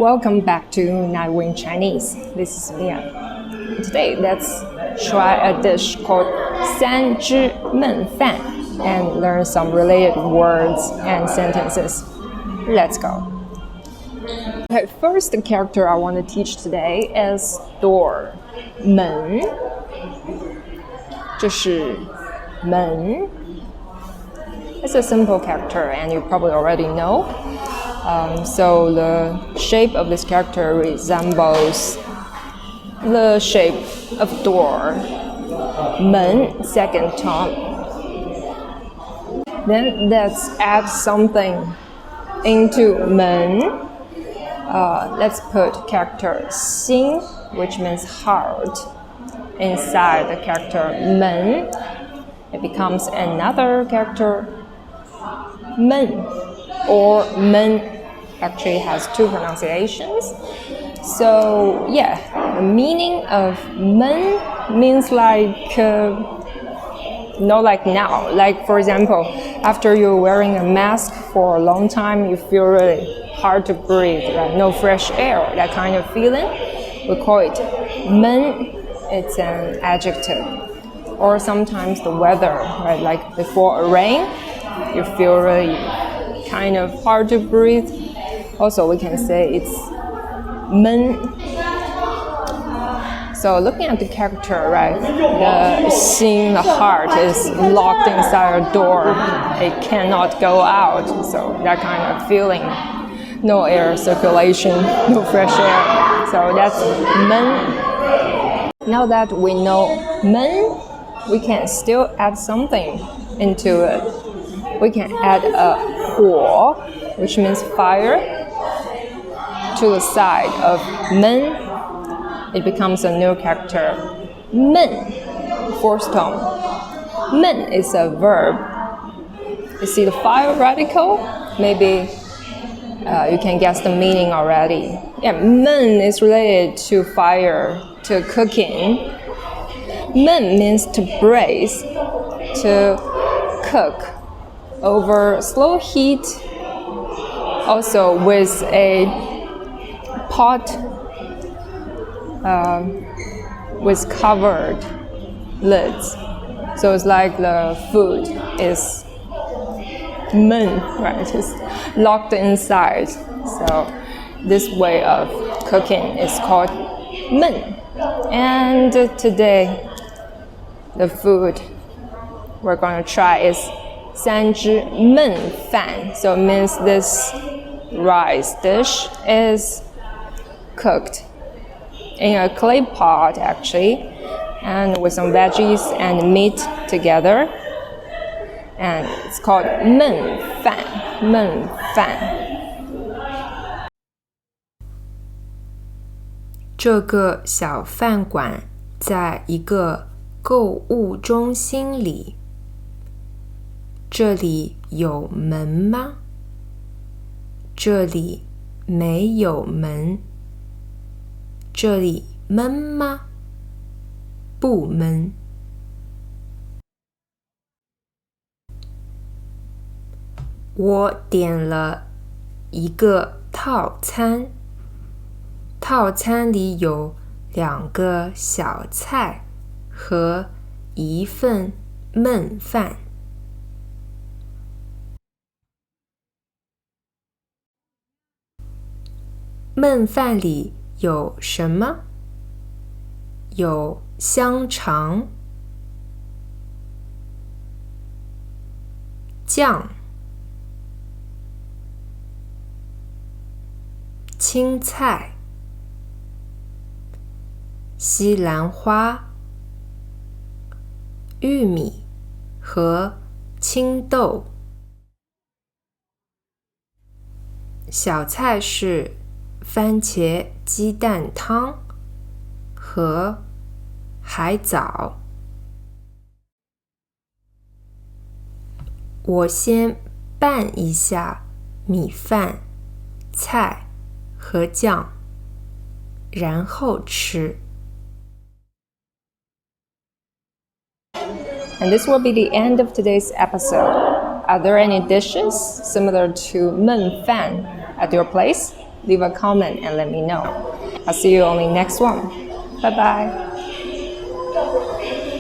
Welcome back to Nightwing Chinese. This is Lian. Today, let's try a dish called 三汁焖饭 and learn some related words and sentences. Let's go. Okay, first the character I want to teach today is door. 门，这是门。It's a simple character and you probably already know. So the shape of this character resembles the shape of door. 门 second tone. Then let's add something into 门. Let's put character 心, which means heart, inside the character 门. It becomes another character 焖 or 焖. Actually has two pronunciations. So yeah, the meaning of 焖means like not like now. Like for example, after you're wearing a mask for a long time, you feel really hard to breathe, right? No fresh air, that kind of feeling. We call it 焖. It's an adjective. Or sometimes the weather, right? Like before a rain, you feel really kind of hard to breathe. Also, we can say it's 闷. So looking at the character, right, the心, the heart is locked inside a door. It cannot go out. So that kind of feeling, no air circulation, no fresh air. So that's 闷. Now that we know 闷, we can still add something into it. We can add a 火, which means fire, to the side of 焖. It becomes a new character 焖, fourth tone. 焖is a verb. You see the fire radical? Maybe you can guess the meaning already. Yeah, 焖is related to fire, to cooking. 焖means to braise, to cook over slow heat, also with a pot with covered lids. So it's like the food is 焖, right? It's locked inside. So this way of cooking is called 焖. And today, the food we're going to try is 三汁焖饭. So it means this rice dish is cooked in a clay pot actually, and with some veggies and meat together. And it's called 焖饭. 焖饭. 这个小饭馆在一个购物中心里。这里有门吗？这里没有门。这里闷吗？不闷。我点了一个套餐，套餐里有2个小菜和1份焖饭。焖饭里有什么？有香肠、酱、青菜、西兰花、玉米和青豆。小菜是番茄鸡蛋汤和海藻。我先拌一下米饭、菜和酱，然后吃。And this will be the end of today's episode. Are there any dishes similar to 焖饭 at your place? leave a comment and let me know. I'll see you on the next one. Bye bye.